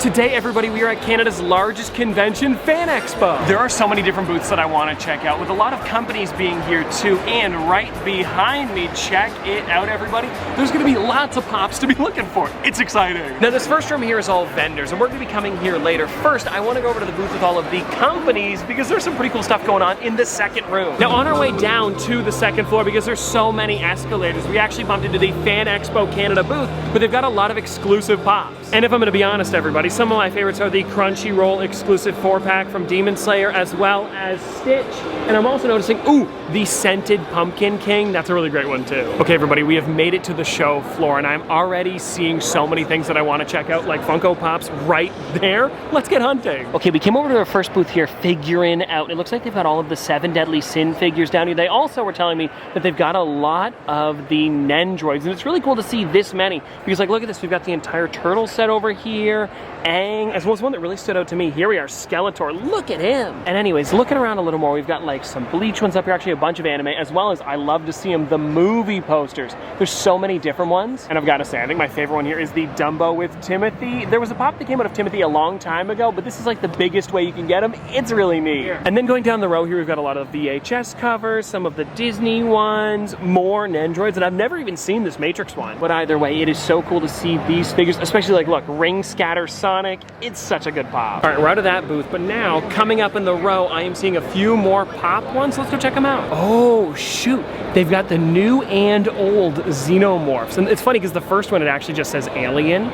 Today, everybody, we are at Canada's largest convention, Fan Expo. There are so many different booths that I want to check out, with a lot of companies being here too. And right behind me, check it out, everybody, there's going to be lots of pops to be looking for. It's exciting. Now, this first room here is all vendors, and we're going to be coming here later. First, I want to go over to the booth with all of the companies, because there's some pretty cool stuff going on in the second room. Now, on our way down to the second floor, because there's so many escalators, we actually bumped into the Fan Expo Canada booth, but they've got a lot of exclusive pops. And if I'm going to be honest, everybody, some of my favorites are the Crunchyroll exclusive 4-pack from Demon Slayer, as well as Stitch. And I'm also noticing, ooh, the Scented Pumpkin King. That's a really great one too. Okay, everybody, we have made it to the show floor, and I'm already seeing so many things that I want to check out, like Funko Pops right there. Let's get hunting. Okay, we came over to our first booth here, figuring out. It looks like they've got all of the 7 Deadly Sin figures down here. They also were telling me that they've got a lot of the Nendroids, and it's really cool to see this many, because like, look at this, we've got the entire turtle set over here, as well as one that really stood out to me. Here we are, Skeletor, look at him. And anyways, looking around a little more, we've got like some Bleach ones up here, actually a bunch of anime, as well as, I love to see them, the movie posters. There's so many different ones, and I've got to say, I think my favorite one here is the Dumbo with Timothy. There was a pop that came out of Timothy a long time ago, but this is like the biggest way you can get them. It's really neat. And then going down the row here, we've got a lot of VHS covers, some of the Disney ones, more Nendroids, and I've never even seen this Matrix one. But either way, it is so cool to see these figures, especially like, look, Ring Scatter Sonic. It's such a good pop. All right, we're out of that booth, but now coming up in the row, I am seeing a few more pop ones. Let's go check them out. Oh, shoot. They've got the new and old Xenomorphs. And it's funny because the first one, it actually just says Alien,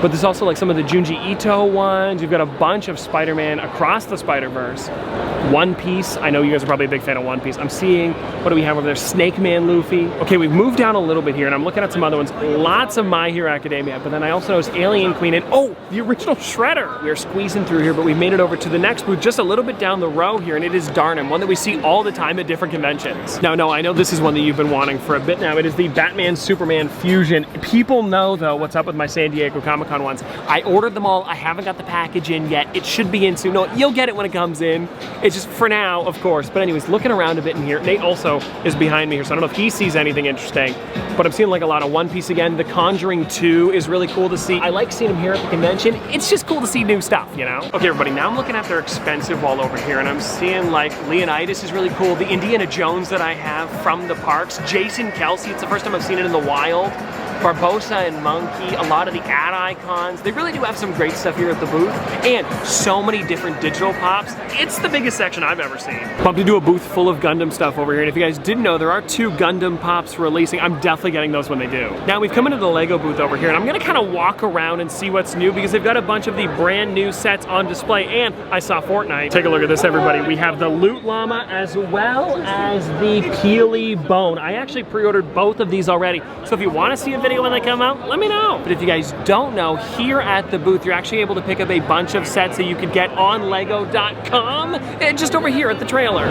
but there's also like some of the Junji Ito ones. You've got a bunch of Spider-Man across the Spider-Verse. One Piece. I know you guys are probably a big fan of One Piece. I'm seeing, what do we have over there? Snake Man Luffy. Okay, we've moved down a little bit here, and I'm looking at some other ones. Lots of My Hero Academia, but then I also noticed Alien Queen and, oh, the original Shredder. We're squeezing through here, but we've made it over to the next booth just a little bit down the row here, and it is Darnum, one that we see all the time at different conventions. Now, no, I know this is one that you've been wanting for a bit now. It is the Batman Superman Fusion. People know, though, what's up with my San Diego Comic-Con ones. I ordered them all. I haven't got the package in yet. It should be in soon. No, you'll get it when it comes in. It's just for now, of course. But anyways, looking around a bit in here, Nate also is behind me here, so I don't know if he sees anything interesting, but I'm seeing like a lot of One Piece again. The Conjuring 2 is really cool to see. I like seeing him here at the convention. It's just cool to see new stuff, you know? Okay, everybody, now I'm looking at their expensive wall over here, and I'm seeing like Leonidas is really cool. The Indiana Jones that I have from the parks. Jason Kelsey, it's the first time I've seen it in the wild. Barbossa and Monkey, a lot of the ad icons. They really do have some great stuff here at the booth, and so many different digital pops. It's the biggest section I've ever seen. Bumped into a booth full of Gundam stuff over here, and if you guys didn't know, there are 2 Gundam pops releasing. I'm definitely getting those when they do. Now, we've come into the Lego booth over here, and I'm gonna kind of walk around and see what's new, because they've got a bunch of the brand new sets on display, and I saw Fortnite. Take a look at this, everybody. We have the Loot Llama as well as the Peely Bone. I actually pre-ordered both of these already, so if you want to see a video when they come out, let me know. But if you guys don't know, here at the booth, you're actually able to pick up a bunch of sets that you could get on Lego.com, and just over here at the trailer.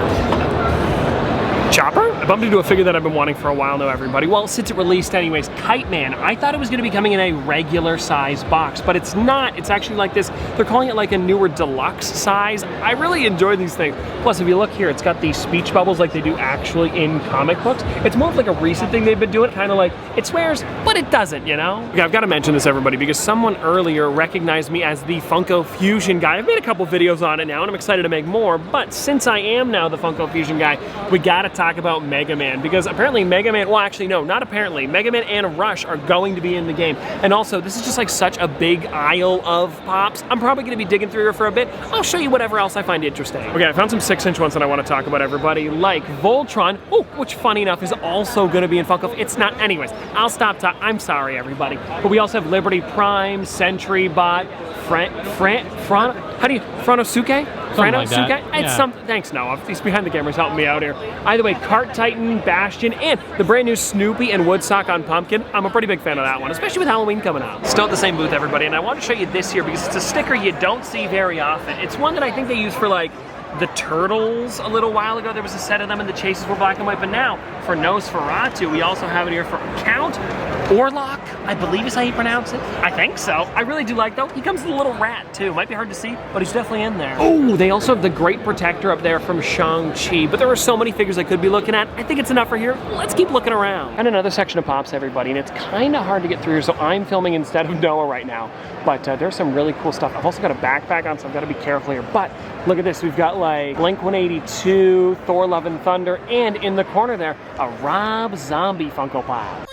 Chopper? I bumped into a figure that I've been wanting for a while now, everybody. Well, since it released anyways, Kite Man. I thought it was gonna be coming in a regular size box, but it's not. It's actually like this, they're calling it like a newer deluxe size. I really enjoy these things. Plus, if you look here, it's got these speech bubbles like they do actually in comic books. It's more of like a recent thing they've been doing, kind of like, it swears, but it doesn't, you know? Okay, I've gotta mention this, everybody, because someone earlier recognized me as the Funko Fusion guy. I've made a couple videos on it now, and I'm excited to make more, but since I am now the Funko Fusion guy, we gotta talk about Mega Man, because apparently Mega Man, well actually no, not apparently, Mega Man and Rush are going to be in the game. And also, this is just like such a big aisle of pops. I'm probably gonna be digging through here for a bit. I'll show you whatever else I find interesting. Okay, I found some 6-inch ones that I want to talk about, everybody, like Voltron, which funny enough is also gonna be in Funko. It's not, anyways, I'll stop talking. I'm sorry, everybody. But we also have Liberty Prime, Sentry Bot, Franosuke? Like that. It's yeah. something. Thanks, Noah. He's behind the camera, he's helping me out here. Either way, Cart Titan, Bastion, and the brand new Snoopy and Woodstock on Pumpkin. I'm a pretty big fan of that one, especially with Halloween coming up. Still at the same booth, everybody, and I want to show you this here because it's a sticker you don't see very often. It's one that I think they use for like the Turtles a little while ago. There was a set of them and the chases were black and white, but now for Nosferatu, we also have it here for Count Orlok, I believe is how you pronounce it. I think so. I really do like, though, he comes with a little rat too. Might be hard to see, but he's definitely in there. Oh, they also have the Great Protector up there from Shang-Chi, but there are so many figures I could be looking at. I think it's enough for here. Let's keep looking around. And another section of Pops, everybody, and it's kind of hard to get through here, so I'm filming instead of Noah right now. But there's some really cool stuff. I've also got a backpack on, so I've got to be careful here. But look at this. We've got like Blink-182, Thor Love and Thunder, and in the corner there, a Rob Zombie Funko Pop.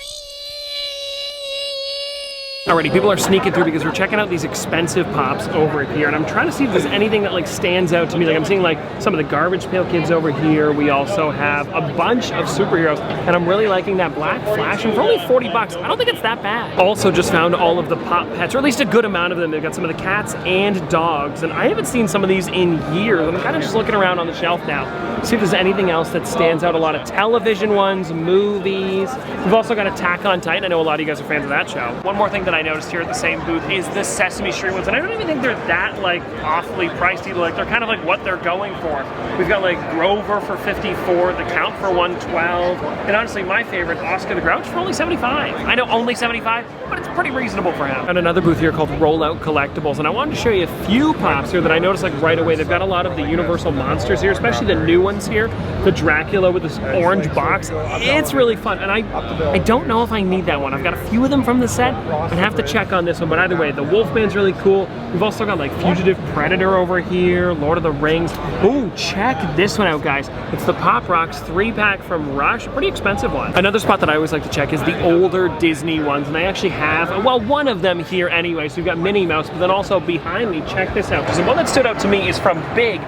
Alrighty, people are sneaking through because we're checking out these expensive Pops over here, and I'm trying to see if there's anything that like stands out to me. Like I'm seeing like some of the Garbage Pail Kids over here. We also have a bunch of superheroes, and I'm really liking that Black Flash, and for only 40 bucks, I don't think it's that bad. Also just found all of the Pop Pets, or at least a good amount of them. They've got some of the cats and dogs, and I haven't seen some of these in years. I'm kind of just looking around on the shelf now, see if there's anything else that stands out. A lot of television ones, movies. We've also got Attack on Titan. I know a lot of you guys are fans of that show. One more thing that I noticed here at the same booth is the Sesame Street ones, and I don't even think they're that like awfully priced either. Like they're kind of like what they're going for. We've got like Grover for 54, the Count for 112, and honestly my favorite, Oscar the Grouch, for only 75. I know only 75, but it's pretty reasonable for him. And another booth here called Rollout Collectibles, and I wanted to show you a few Pops here that I noticed like right away. They've got a lot of the Universal monsters here, especially the new ones here. The Dracula with this orange box. It's really fun, and I don't know if I need that one. I've got a few of them from the set. I'd have to check on this one, but either way, the Wolfman's really cool. We've also got like Fugitive Predator over here, Lord of the Rings. Ooh, check this one out, guys. It's the Pop Rocks 3-pack from Rush, pretty expensive one. Another spot that I always like to check is the older Disney ones, and I actually have, well, one of them here anyway. So we've got Minnie Mouse, but then also behind me, check this out. So one that stood out to me is from Big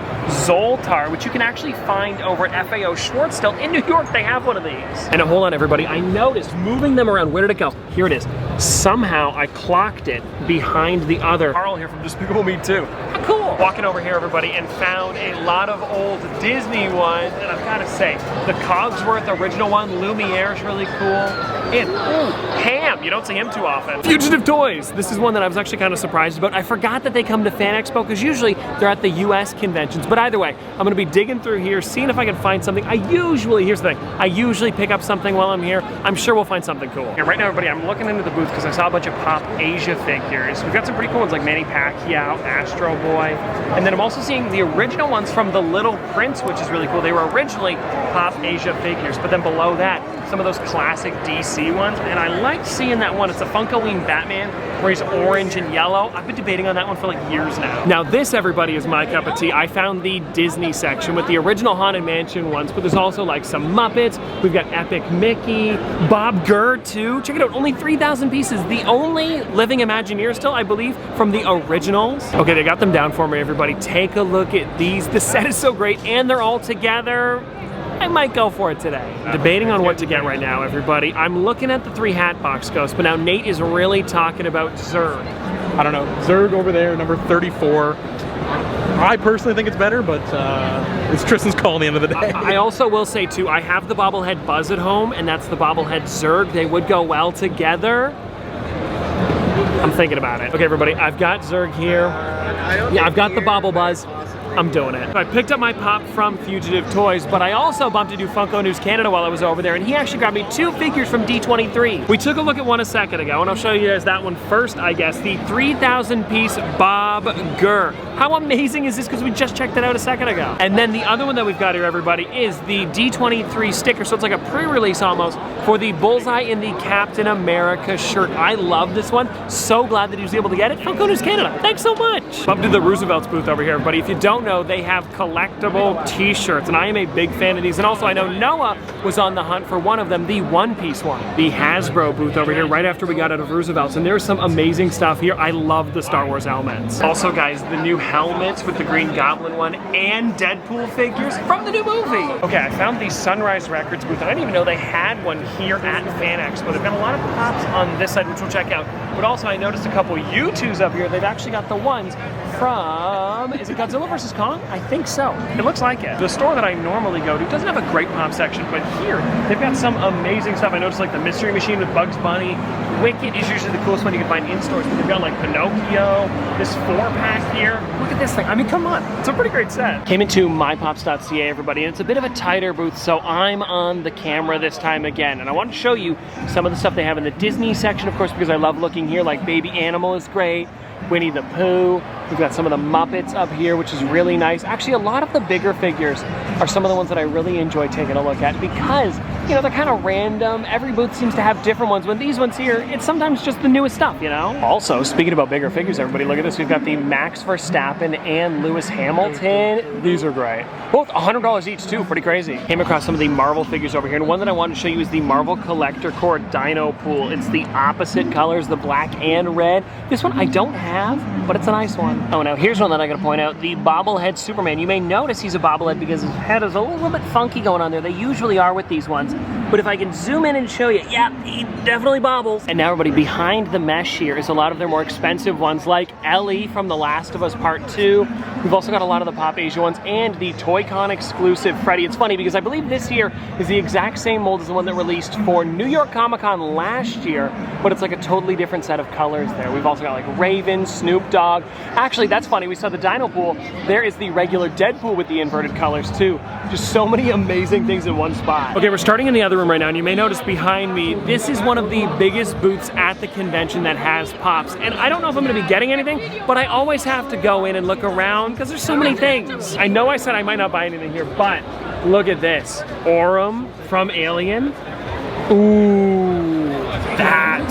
Zoltar, which you can actually find over at FAO Schwartz still. In New York, they have one of these. And hold on, everybody, I noticed moving them around. Where did it go? Here it is. Somehow I clocked it behind the other. Carl here from Despicable Me 2. Oh, cool. Walking over here, everybody, and found a lot of old Disney ones, and I've got to say, the Cogsworth original one, Lumiere, is really cool. And ooh, Ham, you don't see him too often. Fugitive Toys. This is one that I was actually kind of surprised about. I forgot that they come to Fan Expo because usually they're at the US conventions. But either way, I'm gonna be digging through here, seeing if I can find something. Here's the thing, I usually pick up something while I'm here. I'm sure we'll find something cool. And right now, everybody, I'm looking into the booth because I saw a bunch of Pop Asia figures. We've got some pretty cool ones like Manny Pacquiao, Astro Boy. And then I'm also seeing the original ones from The Little Prince, which is really cool. They were originally Pop Asia figures, but then below that, some of those classic DC ones, and I like seeing that one. It's a Funkoween Batman, where he's orange and yellow. I've been debating on that one for like years now. Now this, everybody, is my cup of tea. I found the Disney section with the original Haunted Mansion ones, but there's also like some Muppets. We've got Epic Mickey, Bob Gurr too. Check it out, only 3,000 pieces. The only living Imagineer still, I believe, from the originals. Okay, they got them down for me, everybody. Take a look at these. The set is so great, and they're all together. I might go for it today. Debating on what to get right now, everybody. I'm looking at the 3 Hatbox Ghosts, but now Nate is really talking about Zurg. I don't know, Zurg over there, number 34. I personally think it's better, but it's Tristan's call at the end of the day. I also will say too, I have the bobblehead Buzz at home, and that's the bobblehead Zurg. They would go well together. I'm thinking about it. Okay, everybody, I've got Zurg here. Yeah, I've got the Bobble Buzz. I'm doing it. I picked up my Pop from Fugitive Toys, but I also bumped into Funko News Canada while I was over there, and he actually grabbed me 2 figures from D23. We took a look at one a second ago, and I'll show you guys that one first, I guess. The 3,000 piece Bob Gurr. How amazing is this? Because we just checked it out a second ago. And then the other one that we've got here, everybody, is the D23 sticker. So it's like a pre-release almost for the Bullseye in the Captain America shirt. I love this one. So glad that he was able to get it. Funko News Canada, thanks so much. Bumped to the Roosevelt's booth over here, everybody. If you don't know, they have collectible t-shirts, and I am a big fan of these. And also I know Noah was on the hunt for one of them, the one-piece one. The Hasbro booth over here right after we got out of Roosevelt's, and there's some amazing stuff here. I love the Star Wars helmets. Also, guys, the new helmets with the Green Goblin one and Deadpool figures from the new movie. Okay, I found the Sunrise Records booth, and I didn't even know they had one here at Fan Expo. They've got a lot of Pops on this side, which we'll check out. But also I noticed a couple U2s up here. They've actually got the ones from, is it Godzilla vs. Kong? I think so. It looks like it. The store that I normally go to doesn't have a great Pop section, but here they've got some amazing stuff. I noticed like the Mystery Machine with Bugs Bunny, Wicket is usually the coolest one you can find in stores, but they've got like Pinocchio, this 4-pack here. Look at this thing. I mean, come on. It's a pretty great set. Came into mypops.ca, everybody, and it's a bit of a tighter booth, so I'm on the camera this time again. And I want to show you some of the stuff they have in the Disney section, of course, because I love looking here. Like Baby Animal is great. Winnie the Pooh. We've got some of the Muppets up here, which is really nice. Actually, a lot of the bigger figures are some of the ones that I really enjoy taking a look at because, you know, they're kind of random. Every booth seems to have different ones. When these ones here, it's sometimes just the newest stuff, you know? Also, speaking about bigger figures, everybody, look at this. We've got the Max Verstappen and Lewis Hamilton. These are great. Both $100 each, too. Pretty crazy. Came across some of the Marvel figures over here, and one that I wanted to show you is the Marvel Collector Core Dino Pool. It's the opposite colors, the black and red. This one I don't have, but it's a nice one. Oh, now here's one that I gotta point out, the bobblehead Superman. You may notice he's a bobblehead because his head is a little bit funky going on there. They usually are with these ones. But if I can zoom in and show you, yeah, he definitely bobbles. And now everybody, behind the mesh here is a lot of their more expensive ones, like Ellie from The Last of Us Part 2. We've also got a lot of the Pop Asia ones and the Toy-Con exclusive Freddy. It's funny because I believe this here is the exact same mold as the one that released for New York Comic Con last year, but it's like a totally different set of colors there. We've also got like Raven, Snoop Dogg. Actually, that's funny. We saw the Dino Pool. There is the regular Deadpool with the inverted colors too. Just so many amazing things in one spot. Okay, we're starting in the other room right now, and you may notice behind me, this is one of the biggest booths at the convention that has Pops. And I don't know if I'm gonna be getting anything, but I always have to go in and look around because there's so many things. I know I said I might not buy anything here, but look at this. Aurum from Alien. Ooh, that.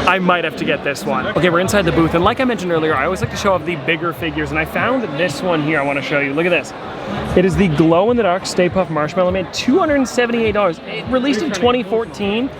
I might have to get this one. Okay, we're inside the booth, and like I mentioned earlier, I always like to show off the bigger figures, and I found this one here I want to show you. Look at this. It is the glow-in-the-dark Stay Puft Marshmallow Man, $278. It released in 2014.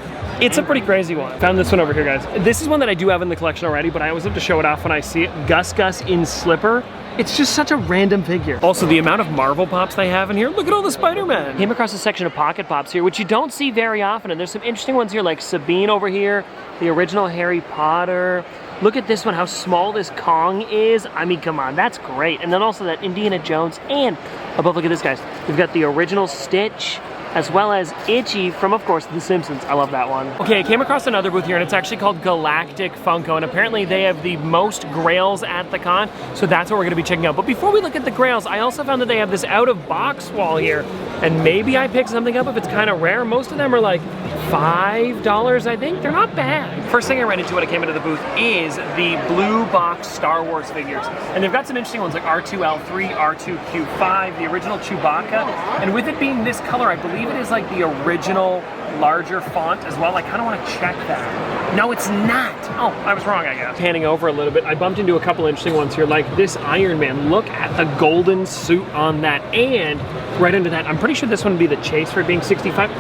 It's a pretty crazy one. Found this one over here, guys. This is one that I do have in the collection already, but I always have to show it off when I see it. Gus Gus in Slipper. It's just such a random figure. Also, the amount of Marvel Pops they have in here. Look at all the Spider-Man. Came across a section of Pocket Pops here, which you don't see very often. And there's some interesting ones here, like Sabine over here, the original Harry Potter. Look at this one, how small this Kong is. I mean, come on, that's great. And then also that Indiana Jones, and above, look at this, guys. We've got the original Stitch, as well as Itchy from, of course, The Simpsons. I love that one. Okay, I came across another booth here, and it's actually called Galactic Funko, and apparently they have the most grails at the con, so that's what we're gonna be checking out. But before we look at the grails, I also found that they have this out-of-box wall here, and maybe I picked something up if it's kind of rare. Most of them are like $5, I think. They're not bad. First thing I ran into when I came into the booth is the blue box Star Wars figures. And they've got some interesting ones like R2L3, R2Q5, the original Chewbacca. And with it being this color, I believe it is like the original larger font as well. I kind of want to check that. No, it's not. Oh, I was wrong, I guess. Panning over a little bit, I bumped into a couple interesting ones here, like this Iron Man. Look at the golden suit on that. And right under that, I'm pretty sure this one would be the chase for it being 65.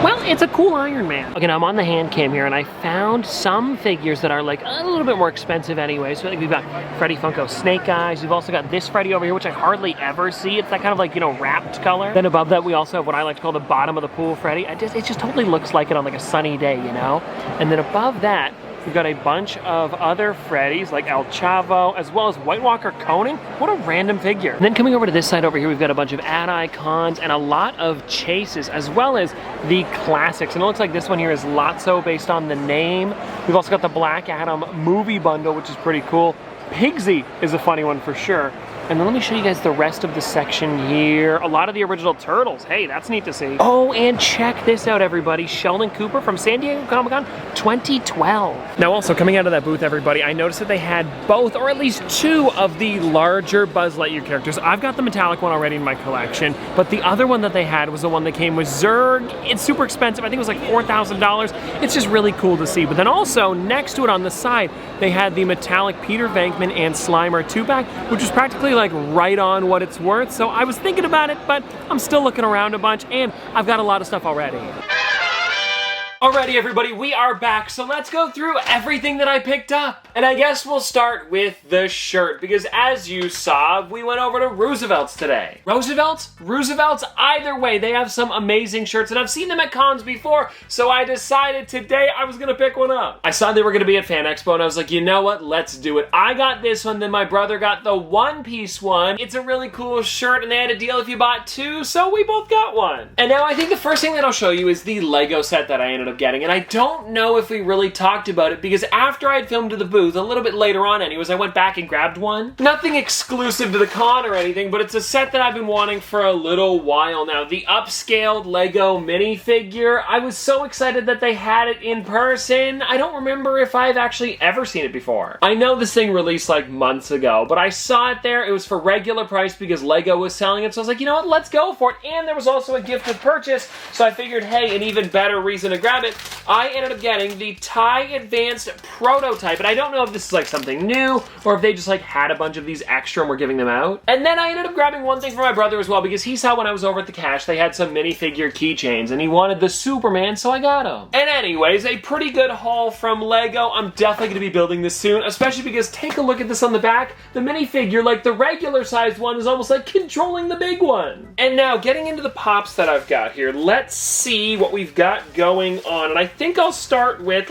Well, it's a cool Iron Man. Okay, now I'm on the hand cam here, and I found some figures that are like a little bit more expensive anyway. So like we've got Freddy Funko Snake Eyes. We've also got this Freddy over here, which I hardly ever see. It's that kind of like, you know, wrapped color. Then above that, we also have what I like to call the bottom of the pool Freddy. It just totally looks like it on like a sunny day, you know? And then above that, we've got a bunch of other Freddys like El Chavo, as well as White Walker Conan. What a random figure. And then coming over to this side over here, we've got a bunch of ad icons and a lot of chases, as well as the classics. And it looks like this one here is Lotso based on the name. We've also got the Black Adam movie bundle, which is pretty cool. Pigsy is a funny one for sure. And then let me show you guys the rest of the section here. A lot of the original Turtles. Hey, that's neat to see. Oh, and check this out, everybody. Sheldon Cooper from San Diego Comic-Con 2012. Now, also, coming out of that booth, everybody, I noticed that they had both, or at least two, of the larger Buzz Lightyear characters. I've got the metallic one already in my collection, but the other one that they had was the one that came with Zurg. It's super expensive. I think it was like $4,000. It's just really cool to see. But then also, next to it on the side, they had the metallic Peter Venkman and Slimer 2-pack, which was practically like right on what it's worth. So I was thinking about it, but I'm still looking around a bunch, and I've got a lot of stuff already. Alrighty, everybody, we are back, so let's go through everything that I picked up. And I guess we'll start with the shirt, because as you saw, we went over to Roosevelt's today. Roosevelt's? Either way, they have some amazing shirts, and I've seen them at cons before, so I decided today I was gonna pick one up. I saw they were gonna be at Fan Expo, and I was like, you know what, let's do it. I got this one, then my brother got the one-piece one. It's a really cool shirt, and they had a deal if you bought two, so we both got one. And now I think the first thing that I'll show you is the Lego set that I ended up getting, and I don't know if we really talked about it because after I had filmed to the booth, a little bit later on anyways, I went back and grabbed one. Nothing exclusive to the con or anything, but it's a set that I've been wanting for a little while now. The upscaled Lego minifigure. I was so excited that they had it in person. I don't remember if I've actually ever seen it before. I know this thing released like months ago, but I saw it there. It was for regular price because Lego was selling it, so I was like, you know what, let's go for it. And there was also a gift with purchase, so I figured, hey, an even better reason to grab it. I ended up getting the TIE Advanced Prototype, and I don't know if this is like something new or if they just like had a bunch of these extra and were giving them out. And then I ended up grabbing one thing for my brother as well because he saw when I was over at the cache they had some minifigure keychains and he wanted the Superman, so I got him. And anyways, a pretty good haul from Lego. I'm definitely going to be building this soon, especially because take a look at this on the back. The minifigure, like the regular sized one, is almost like controlling the big one. And now getting into the pops that I've got here, let's see what we've got going on. And I think let's start with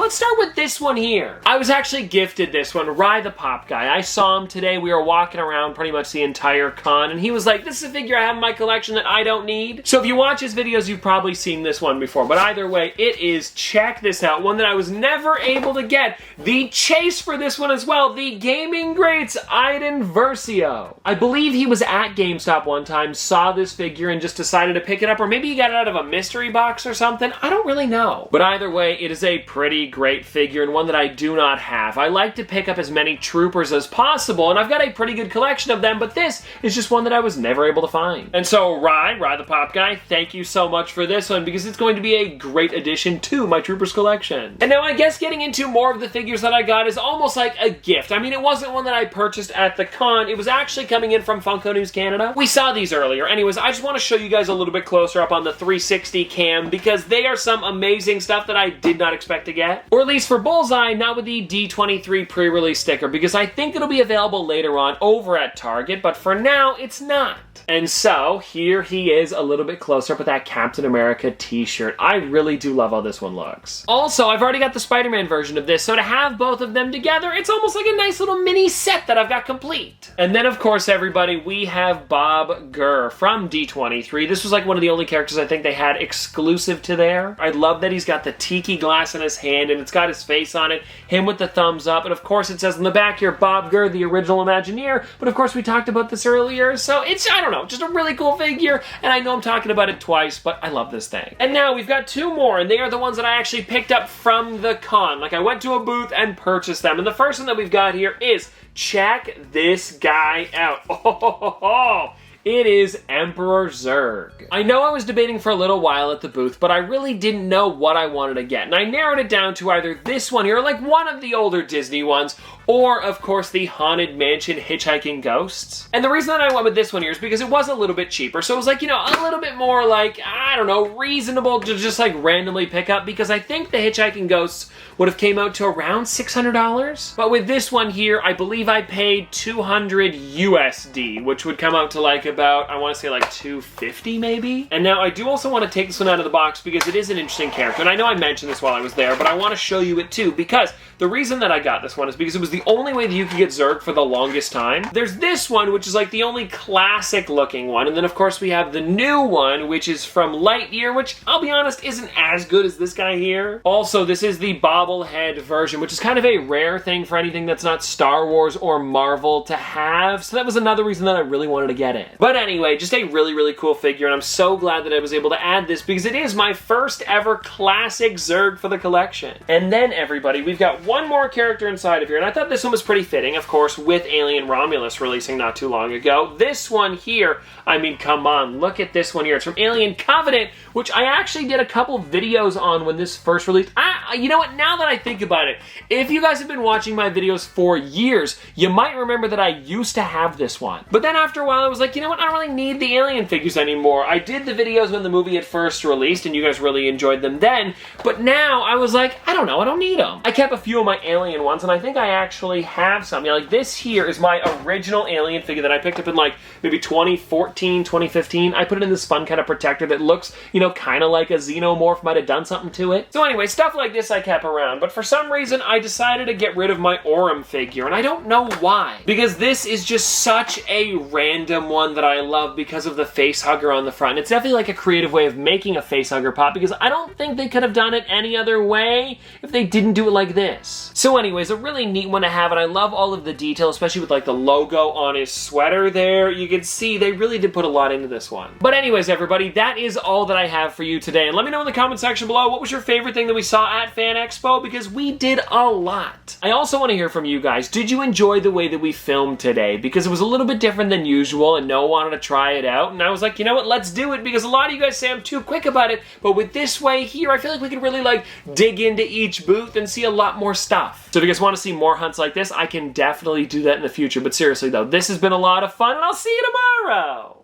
this one here. I was actually gifted this one, Rye the Pop Guy. I saw him today. We were walking around pretty much the entire con, and he was like, this is a figure I have in my collection that I don't need. So if you watch his videos, you've probably seen this one before. But either way, it is, check this out, one that I was never able to get. The chase for this one as well, the Gaming Greats Iden Versio. I believe he was at GameStop one time, saw this figure, and just decided to pick it up, or maybe he got it out of a mystery box or something. I don't really know. But either way, it is a pretty great figure and one that I do not have. I like to pick up as many troopers as possible, and I've got a pretty good collection of them, but this is just one that I was never able to find. And so Rye the Pop Guy, thank you so much for this one because it's going to be a great addition to my troopers collection. And now I guess getting into more of the figures that I got is almost like a gift. I mean, it wasn't one that I purchased at the con. It was actually coming in from Funko News Canada. We saw these earlier. Anyways, I just want to show you guys a little bit closer up on the 360 cam because they are some amazing stuff that I did not expect to get. Or at least for Bullseye, not with the D23 pre-release sticker because I think it'll be available later on over at Target, but for now, it's not. And so, here he is a little bit closer up with that Captain America t-shirt. I really do love how this one looks. Also, I've already got the Spider-Man version of this, so to have both of them together, it's almost like a nice little mini set that I've got complete. And then, of course, everybody, we have Bob Gurr from D23. This was like one of the only characters I think they had exclusive to there. I love that he's got the tiki glass in his hand, and it's got his face on it, him with the thumbs up, and of course it says on the back here, Bob Gurr, the original Imagineer, but of course we talked about this earlier, so it's, I don't know, just a really cool figure, and I know I'm talking about it twice, but I love this thing. And now we've got two more, and they are the ones that I actually picked up from the con. Like, I went to a booth and purchased them, and the first one that we've got here is, check this guy out. Oh, it is Emperor Zurg. I know I was debating for a little while at the booth, but I really didn't know what I wanted to get, and I narrowed it down to either this one here, like one of the older Disney ones, or, of course, the Haunted Mansion Hitchhiking Ghosts. And the reason that I went with this one here is because it was a little bit cheaper. So it was like, you know, a little bit more like, I don't know, reasonable to just like randomly pick up because I think the Hitchhiking Ghosts would have came out to around $600. But with this one here, I believe I paid $200 USD, which would come out to like about, I want to say like $250 maybe. And now I do also want to take this one out of the box because it is an interesting character. And I know I mentioned this while I was there, but I want to show you it too because the reason that I got this one is because it was the only way that you could get Zurg for the longest time. There's this one, which is like the only classic looking one. And then of course we have the new one, which is from Lightyear, which I'll be honest, isn't as good as this guy here. Also, this is the bobblehead version, which is kind of a rare thing for anything that's not Star Wars or Marvel to have. So that was another reason that I really wanted to get it. But anyway, just a really, really cool figure. And I'm so glad that I was able to add this because it is my first ever classic Zurg for the collection. And then everybody, we've got one more character inside of here, and I thought this one was pretty fitting, of course, with Alien Romulus releasing not too long ago. This one here, I mean, come on, look at this one here. It's from Alien Covenant, which I actually did a couple videos on when this first released. You know what, now that I think about it, if you guys have been watching my videos for years, you might remember that I used to have this one. But then after a while, I was like, you know what, I don't really need the Alien figures anymore. I did the videos when the movie had first released, and you guys really enjoyed them then, but now I was like, I don't know, I don't need them. I kept a few of my Alien ones, and I think I actually actually have some. You know, like this here is my original Alien figure that I picked up in like maybe 2014, 2015. I put it in this fun kind of protector that looks, you know, kind of like a xenomorph might have done something to it. So anyway, stuff like this I kept around, but for some reason I decided to get rid of my Orem figure, and I don't know why. Because this is just such a random one that I love because of the face hugger on the front. It's definitely like a creative way of making a face hugger pop, because I don't think they could have done it any other way if they didn't do it like this. So anyways, a really neat one to have, and I love all of the detail, especially with like the logo on his sweater there. You can see they really did put a lot into this one. But anyways, everybody, that is all that I have for you today. And let me know in the comment section below, what was your favorite thing that we saw at Fan Expo? Because we did a lot. I also want to hear from you guys. Did you enjoy the way that we filmed today? Because it was a little bit different than usual, and Noah wanted to try it out, and I was like, you know what, let's do it, because a lot of you guys say I'm too quick about it, but with this way here, I feel like we can really like dig into each booth and see a lot more stuff. So if you guys want to see more hunts like this, I can definitely do that in the future. But seriously though, this has been a lot of fun, and I'll see you tomorrow!